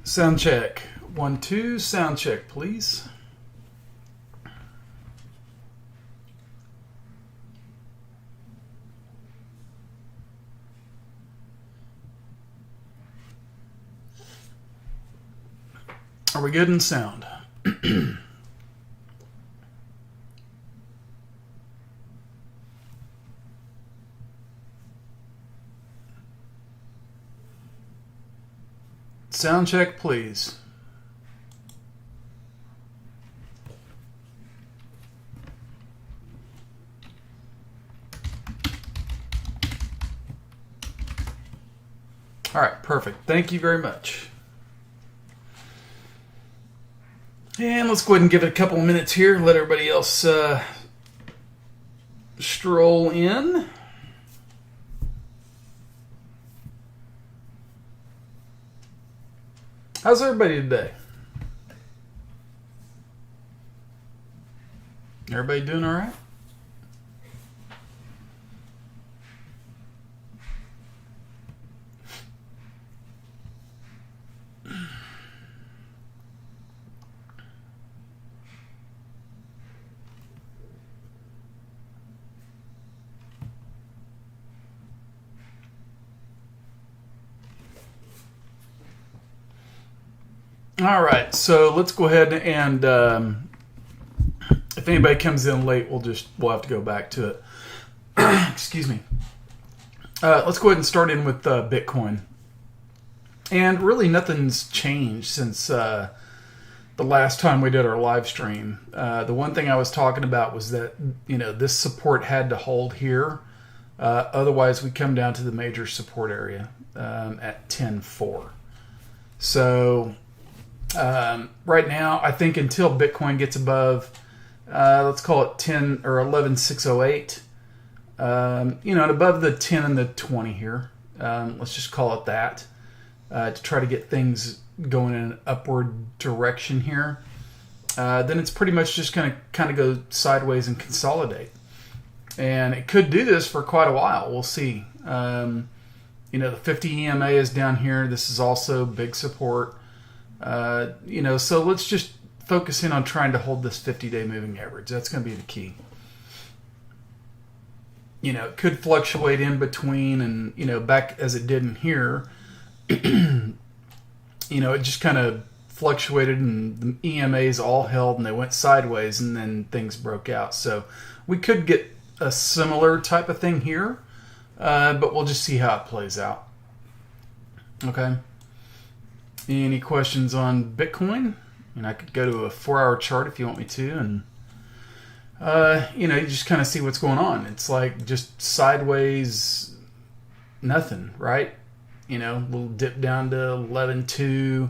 Sound check. 1, 2, sound check, please. Are we good in sound? Sound check, please. All right, perfect. Thank you very much. And let's go ahead and give it a couple of minutes here. Let everybody else stroll in. How's everybody today? Everybody doing all right? All right, so let's go ahead and if anybody comes in late, we'll have to go back to it. Excuse me. Let's go ahead and start in with Bitcoin. And really, nothing's changed since the last time we did our live stream. The one thing I was talking about was that this support had to hold here, otherwise we come down to the major support area at 10.4. So. Right now, I think until Bitcoin gets above, let's call it 10 or 11,608, and above the 10 and the 20 here, let's just call it that, to try to get things going in an upward direction here. Then it's pretty much just going to kind of go sideways and consolidate. And it could do this for quite a while. We'll see. The 50 EMA is down here. This is also big support. So let's just focus in on trying to hold this 50-day moving average. That's going to be the key. It could fluctuate in between and, back as it did in here, it just kind of fluctuated and the EMAs all held and they went sideways and then things broke out. So we could get a similar type of thing here, but we'll just see how it plays out. Okay. Any questions on Bitcoin? I could go to a 4-hour chart if you want me to, and you just kind of see what's going on. It's like just sideways, nothing, right? We'll dip down to 11.2,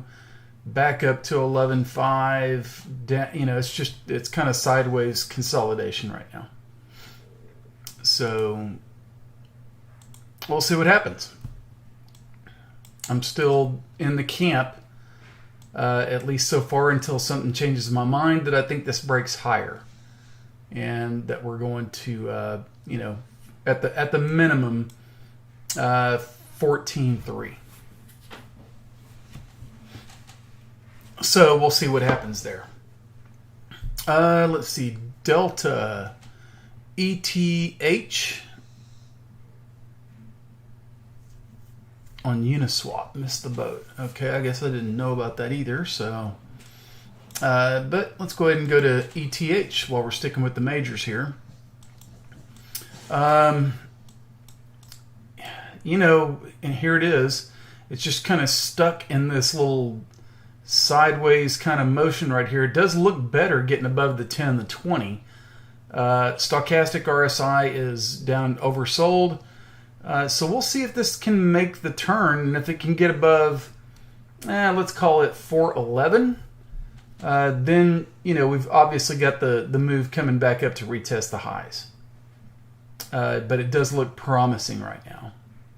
back up to 11.5. It's kind of sideways consolidation right now. So we'll see what happens. I'm still in the camp, at least so far, until something changes my mind that I think this breaks higher, and that we're going to, at the minimum, 14.3. So we'll see what happens there. Let's see, Delta, ETH. On Uniswap, missed the boat. Okay, I guess I didn't know about that either. So, but let's go ahead and go to ETH while we're sticking with the majors here. And here it is. It's just kind of stuck in this little sideways kind of motion right here. It does look better getting above the 10 and the 20. Stochastic RSI is down oversold. So we'll see if this can make the turn, and if it can get above, let's call it 411. Then we've obviously got the move coming back up to retest the highs. But it does look promising right now.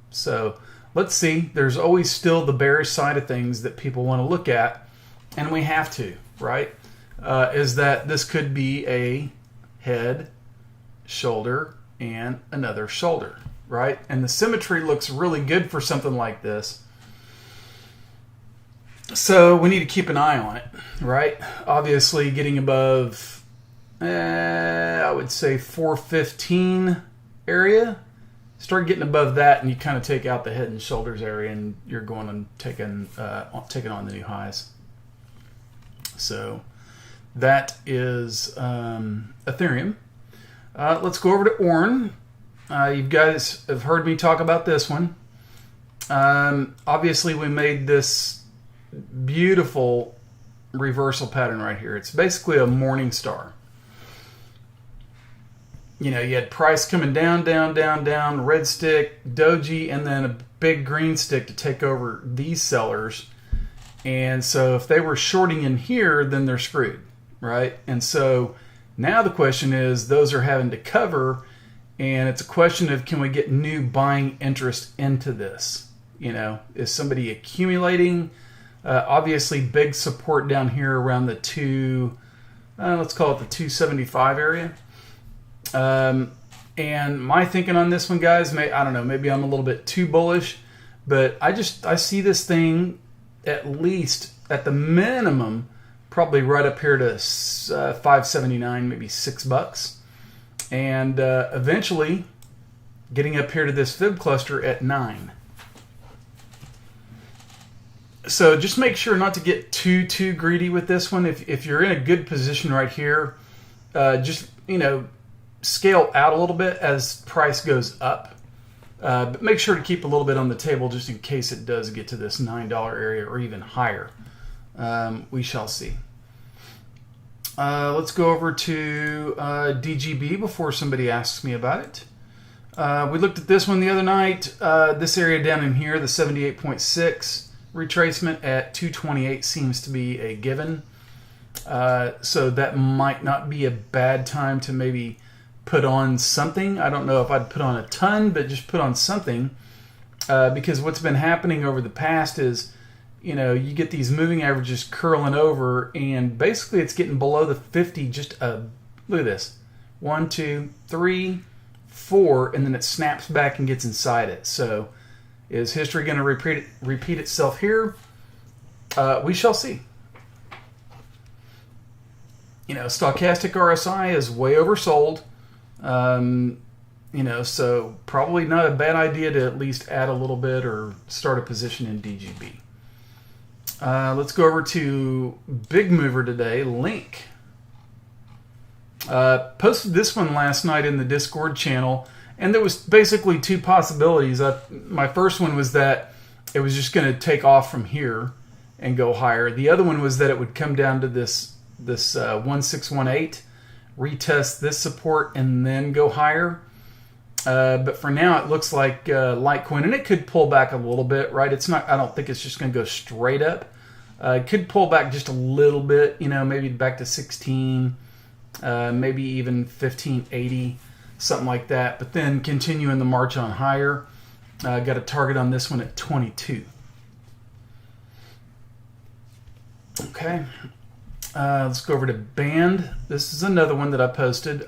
So let's see. There's always still the bearish side of things that people want to look at, and we have to, right? Is that this could be a head, shoulder, and another shoulder. Right? And the symmetry looks really good for something like this. So we need to keep an eye on it, right? Obviously, getting above, I would say 415 area. Start getting above that, and you kind of take out the head and shoulders area, and you're going and taking on the new highs. So that is Ethereum. Let's go over to ORN. You guys have heard me talk about this one. Obviously, we made this beautiful reversal pattern right here. It's basically a morning star. You know, you had price coming down, red stick, doji, and then a big green stick to take over these sellers. And so if they were shorting in here, then they're screwed, right? And so now the question is, those are having to cover, and it's a question of, can we get new buying interest into this? You know, is somebody accumulating? Obviously, big support down here around the let's call it the 275 area. And my thinking on this one, guys, I don't know, maybe I'm a little bit too bullish, but I see this thing at least at the minimum, probably right up here to 579, maybe $6, and eventually getting up here to this fib cluster at 9. So just make sure not to get too greedy with this one. If you're in a good position right here, just, you know, scale out a little bit as price goes up. But make sure to keep a little bit on the table just in case it does get to this $9 area or even higher. We shall see. Let's go over to DGB before somebody asks me about it. We looked at this one the other night. This area down in here, the 78.6 retracement at 228 seems to be a given. So that might not be a bad time to maybe put on something. I don't know if I'd put on a ton, but just put on something. Because what's been happening over the past is, you know, you get these moving averages curling over, and basically it's getting below the 50. Just look at this, 1, 2, 3, 4, and then it snaps back and gets inside it. So, is history going to repeat itself here? We shall see. You know, stochastic RSI is way oversold. You know, so probably not a bad idea to at least add a little bit or start a position in DGB. Let's go over to big mover today, Link. Posted this one last night in the Discord channel, and there was basically two possibilities. My first one was that it was just going to take off from here and go higher. The other one was that it would come down to this 1618, retest this support, and then go higher. But for now, it looks like Litecoin, and it could pull back a little bit, right? It's not. I don't think it's just going to go straight up. It could pull back just a little bit, you know, maybe back to 16, maybe even 1580, something like that. But then continuing the march on higher. Got a target on this one at 22. Okay. Let's go over to Band. This is another one that I posted.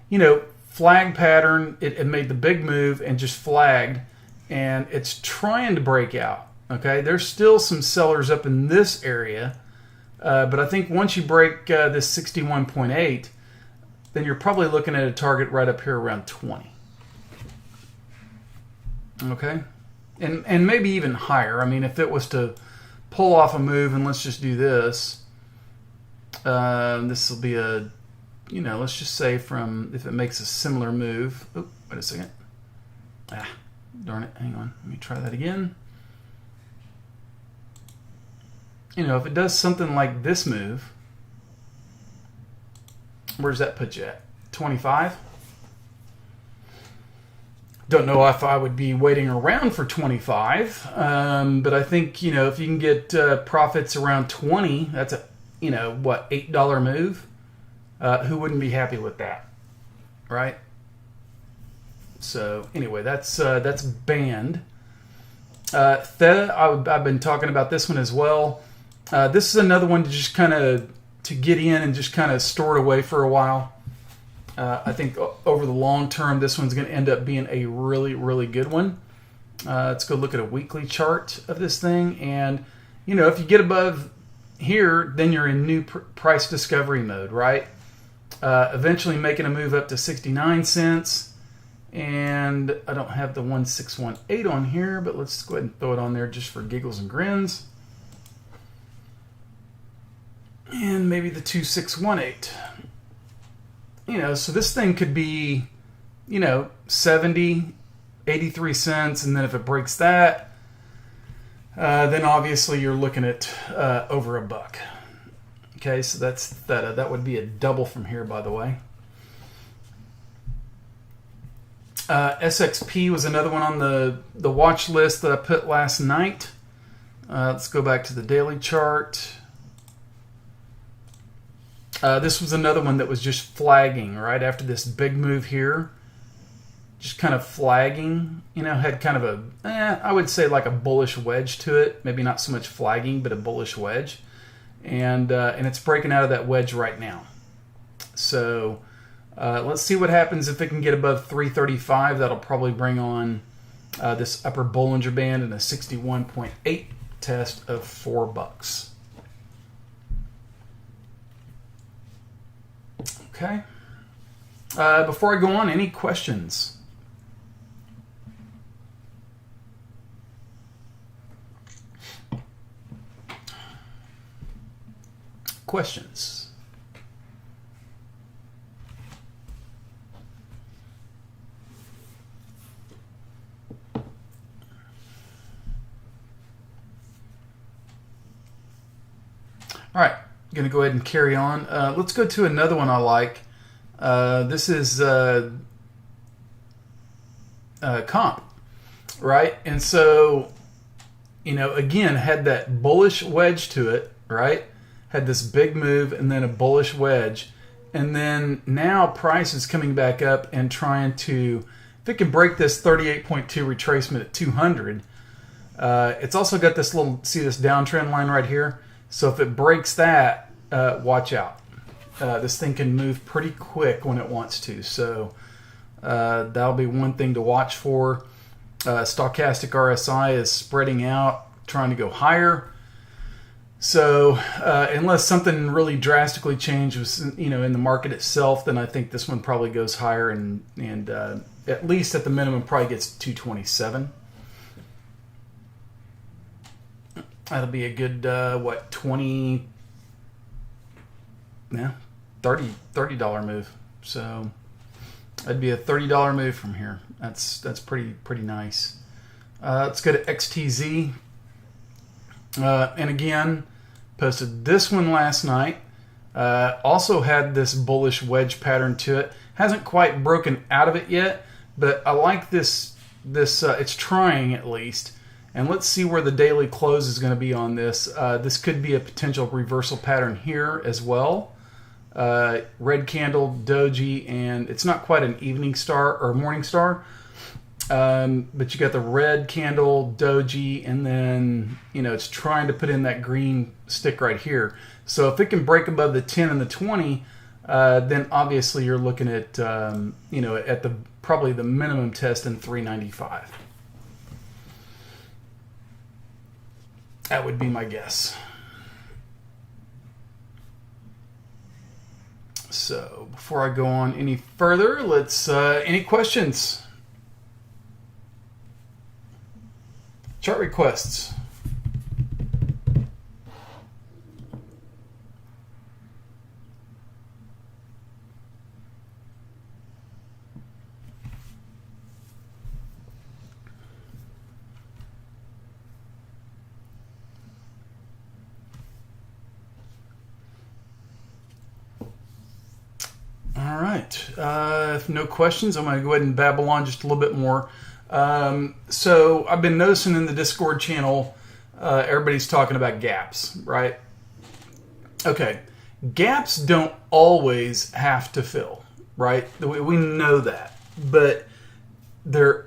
You know, flag pattern. It made the big move and just flagged, and it's trying to break out. Okay, there's still some sellers up in this area, but I think once you break this 61.8, then you're probably looking at a target right up here around 20. Okay, and maybe even higher. I mean, if it was to pull off a move, and let's just do this. This will be a, you know, let's just say from, if it makes a similar move. Oh, wait a second. Darn it. Hang on. Let me try that again. You know, if it does something like this move, where does that put you at? 25? Don't know if I would be waiting around for 25, but I think, you know, if you can get profits around 20, that's a, you know, what, $8 move? Who wouldn't be happy with that, right? So anyway, that's Band. Theta, I've been talking about this one as well. This is another one to just kind of to get in and just kind of store it away for a while. I think over the long term, this one's going to end up being a really, really good one. Let's go look at a weekly chart of this thing, and if you get above here, then you're in new price discovery mode, right? Eventually making a move up to 69 cents. And I don't have the 1618 on here, but let's go ahead and throw it on there just for giggles and grins. And maybe the 2618. So this thing could be, 70, 83 cents. And then if it breaks that, then obviously you're looking at over $1. Okay, so that would be a double from here, by the way. SXP was another one on the watch list that I put last night. Let's go back to the daily chart. This was another one that was just flagging right after this big move here. Just kind of flagging, had kind of I would say like a bullish wedge to it. Maybe not so much flagging, but a bullish wedge. And it's breaking out of that wedge right now. So let's see what happens if it can get above 335. That'll probably bring on this upper Bollinger Band and a 61.8 test of $4. Okay. Before I go on, any questions? Questions? All right, going to go ahead and carry on. Let's go to another one I like. This is comp, right? And so, again, had that bullish wedge to it, right? Had this big move and then a bullish wedge. And then now price is coming back up and trying to, if it can break this 38.2 retracement at 200, it's also got this see this downtrend line right here? So if it breaks that, watch out. This thing can move pretty quick when it wants to. So that'll be one thing to watch for. Stochastic RSI is spreading out, trying to go higher. So unless something really drastically changes, in the market itself, then I think this one probably goes higher and at least at the minimum probably gets 227. That'll be a good, $30 move. So that'd be a $30 move from here. That's pretty nice. Let's go to XTZ. And again, posted this one last night. Also had this bullish wedge pattern to it. Hasn't quite broken out of it yet, but I like this. It's trying at least. And let's see where the daily close is going to be on this. This could be a potential reversal pattern here as well. Red candle, doji, and it's not quite an evening star or morning star. But you got the red candle, doji, and then, it's trying to put in that green stick right here. So if it can break above the 10 and the 20, then obviously you're looking at, at probably the minimum test in 395. That would be my guess. So before I go on any further, let's, any questions? Chart requests. All right. If no questions, I'm going to go ahead and babble on just a little bit more. So I've been noticing in the Discord channel, everybody's talking about gaps, right? Okay. Gaps don't always have to fill, right? We know that, but the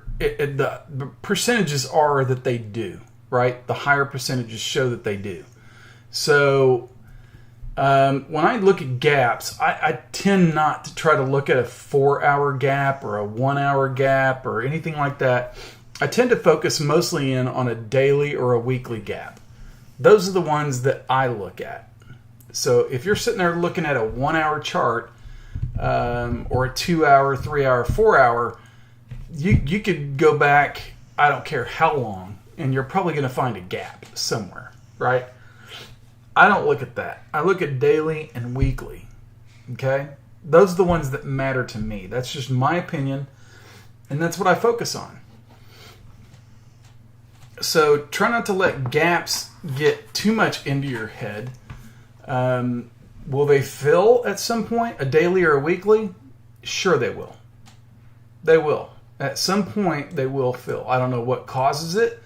percentages are that they do, right? The higher percentages show that they do. So when I look at gaps, I tend not to try to look at a 4-hour gap or a 1-hour gap or anything like that. I tend to focus mostly in on a daily or a weekly gap. Those are the ones that I look at. So if you're sitting there looking at a 1 hour chart, or a 2 hour, 3 hour, 4 hour, you could go back, I don't care how long, and you're probably going to find a gap somewhere, right? I don't look at that. I look at daily and weekly. Okay? Those are the ones that matter to me. That's just my opinion, and that's what I focus on. So try not to let gaps get too much into your head. Will they fill at some point, a daily or a weekly? Sure they will. They will. At some point, they will fill. I don't know what causes it,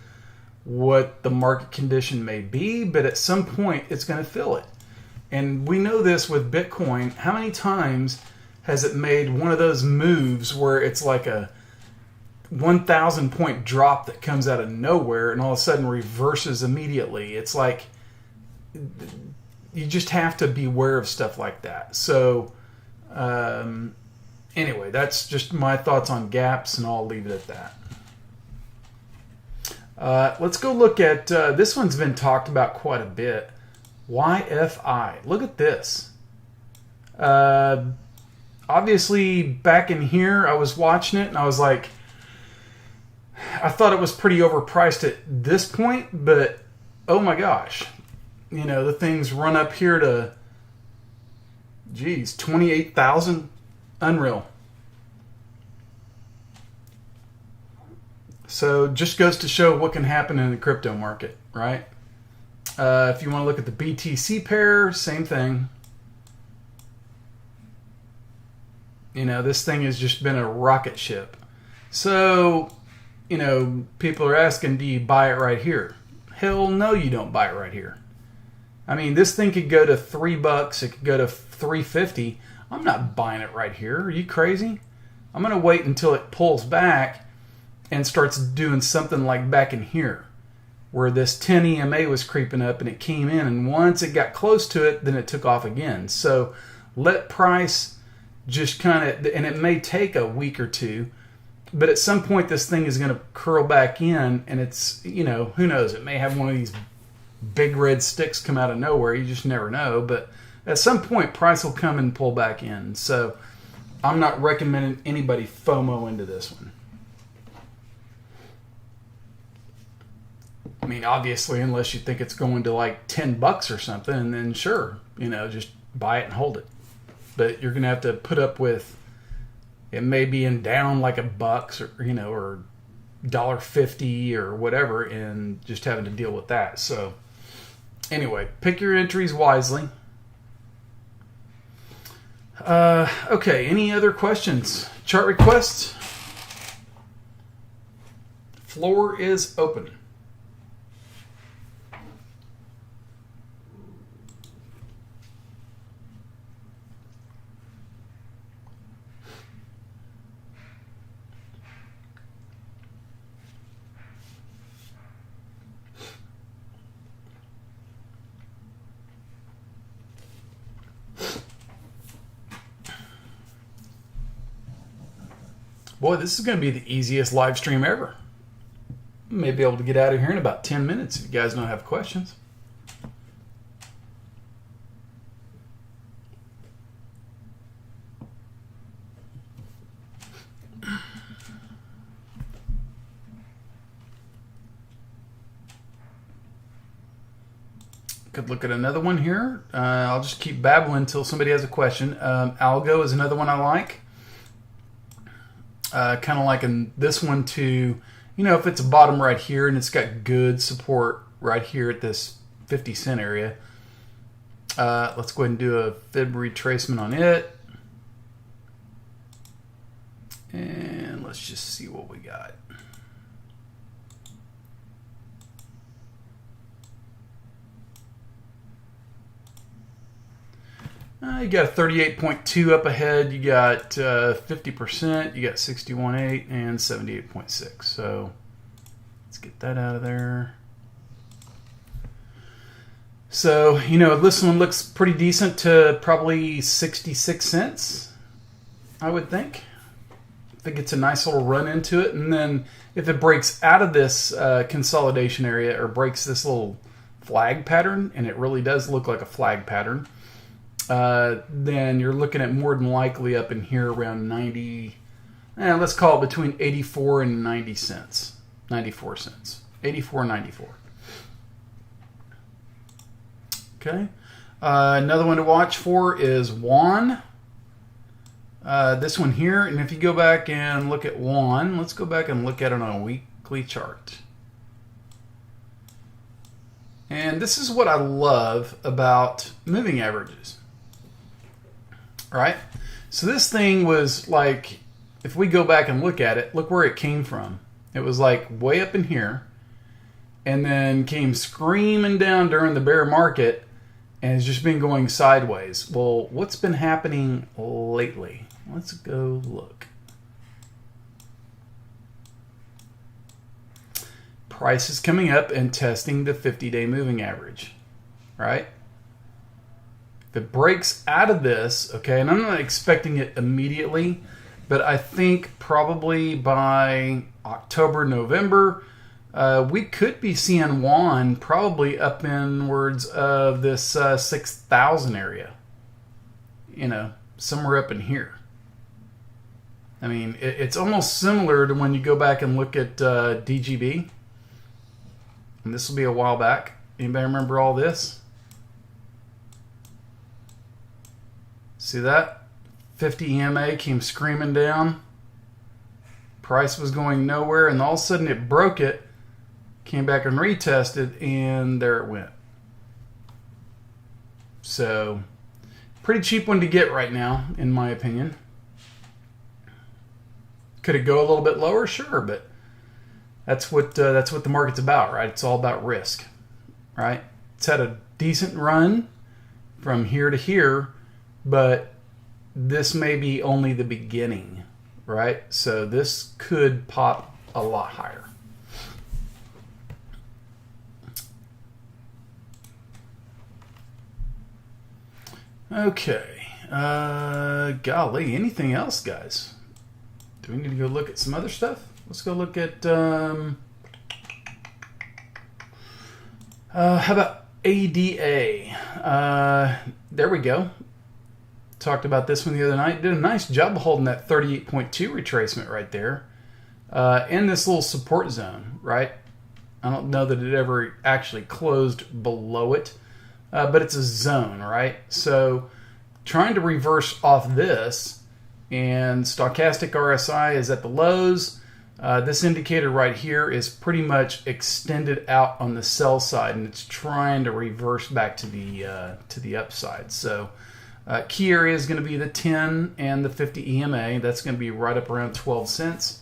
what the market condition may be, but at some point, it's going to fill it. And we know this with Bitcoin. How many times has it made one of those moves where it's like a 1,000 point drop that comes out of nowhere and all of a sudden reverses immediately? It's like you just have to be aware of stuff like that. So anyway, that's just my thoughts on gaps, and I'll leave it at that. Let's go look at, this one's been talked about quite a bit. YFI. Look at this. Obviously, back in here, I was watching it, and I was like, I thought it was pretty overpriced at this point, but oh my gosh. You know, the things run up here to, geez, 28,000. Unreal. So just goes to show what can happen in the crypto market, right? If you want to look at the BTC pair, same thing. You know, this thing has just been a rocket ship. So, you know, people are asking, do you buy it right here? Hell no, you don't buy it right here. I mean, this thing could go to $3. It could go to $3.50. I'm not buying it right here. Are you crazy? I'm going to wait until it pulls back and starts doing something like back in here, where this 10 EMA was creeping up and it came in, and once it got close to it, then it took off again. So let price just kind of, and it may take a week or two, but at some point this thing is going to curl back in, and it's, you know, who knows, it may have one of these big red sticks come out of nowhere. You just never know. But at some point, price will come and pull back in. So I'm not recommending anybody FOMO into this one. I mean, obviously, unless you think it's going to like $10 or something, and then sure, you know, just buy it and hold it. But you're going to have to put up with it may be in down like $1 or, you know, or $1.50 or whatever, and just having to deal with that. So anyway, pick your entries wisely. Okay, any other questions? Chart requests? Floor is open. Boy, this is going to be the easiest live stream ever. May be able to get out of here in about 10 minutes if you guys don't have questions. Could look at another one here. I'll just keep babbling until somebody has a question. Algo is another one I like. Kind of like in this one too, you know, if it's a bottom right here and it's got good support right here at this 50 cent area. Let's go ahead and do a fib retracement on it. And let's just see what we got. You got 38.2 up ahead. You got 50%. You got 61.8 and 78.6. So let's get that out of there. So, you know, this one looks pretty decent to probably 66 cents, I would think. I think it's a nice little run into it. And then if it breaks out of this consolidation area or breaks this little flag pattern, and it really does look like a flag pattern, then you're looking at more than likely up in here around 90, let's call it between 84 and 90 cents. 94 cents. 84, 94. Okay. Another one to watch for is WON. This one here, and if you go back and look at WON, let's go back and look at it on a weekly chart. And this is what I love about moving averages. Right? So this thing was like, if we go back and look at it, look where it came from. It was like way up in here, and then came screaming down during the bear market, and it's just been going sideways. Well, what's been happening lately? Let's go look. Price is coming up and testing the 50-day moving average, right? If it breaks out of this, okay, and I'm not expecting it immediately, but I think probably by October, November, we could be seeing WON probably up inwards of this 6,000 area. You know, somewhere up in here. I mean, it's almost similar to when you go back and look at DGB. And this will be a while back. Anybody remember all this? See that? 50 EMA came screaming down. Price was going nowhere, and all of a sudden it broke it, came back and retested, and there it went. So, pretty cheap one to get right now, in my opinion. Could it go a little bit lower? Sure, but that's what the market's about, right? It's all about risk, right? It's had a decent run from here to here, but this may be only the beginning, right? So this could pop a lot higher. Okay. Golly, anything else, guys? Do we need to go look at some other stuff? Let's go look at, how about ADA? There we go. Talked about this one the other night. Did a nice job holding that 38.2 retracement right there. In this little support zone, right? I don't know that it ever actually closed below it, but it's a zone, right? So trying to reverse off this, and stochastic RSI is at the lows. This indicator right here is pretty much extended out on the sell side, and it's trying to reverse back to the upside. So key area is going to be the 10 and the 50 EMA. That's going to be right up around 12 cents.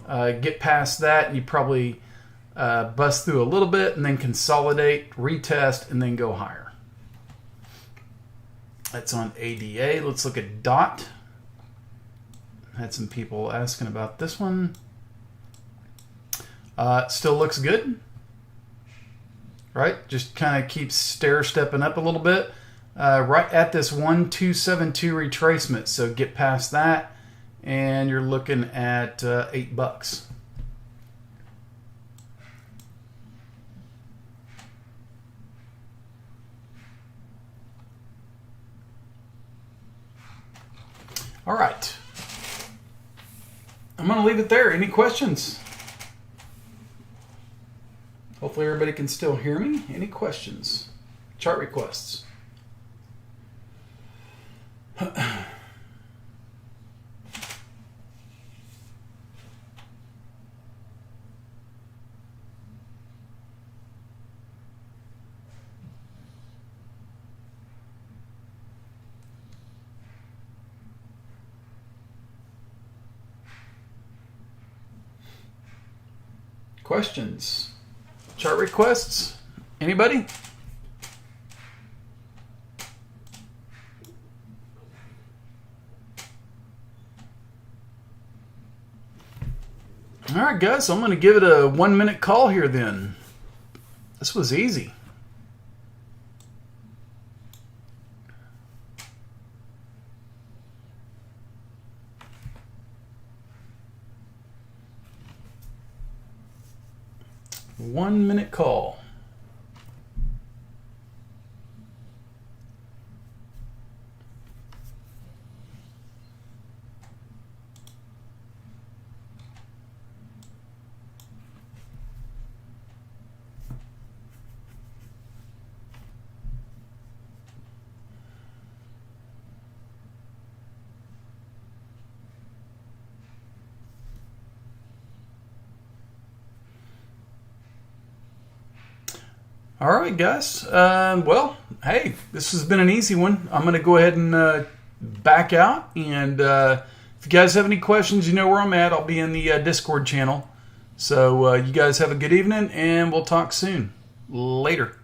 Get past that, and you probably bust through a little bit, and then consolidate, retest, and then go higher. That's on ADA. Let's look at DOT. Had some people asking about this one. Still looks good, right? Just kind of keeps stair-stepping up a little bit. Right at this 1272 retracement. So get past that, and you're looking at $8. All right. I'm going to leave it there. Any questions? Hopefully everybody can still hear me. Any questions? Chart requests. Questions? Chart requests? Anybody? All right, guys, so I'm going to give it a 1-minute call here then. This was easy. One-minute call. All right, guys. Well, hey, this has been an easy one. I'm going to go ahead and back out. And if you guys have any questions, you know where I'm at. I'll be in the Discord channel. So you guys have a good evening, and we'll talk soon. Later.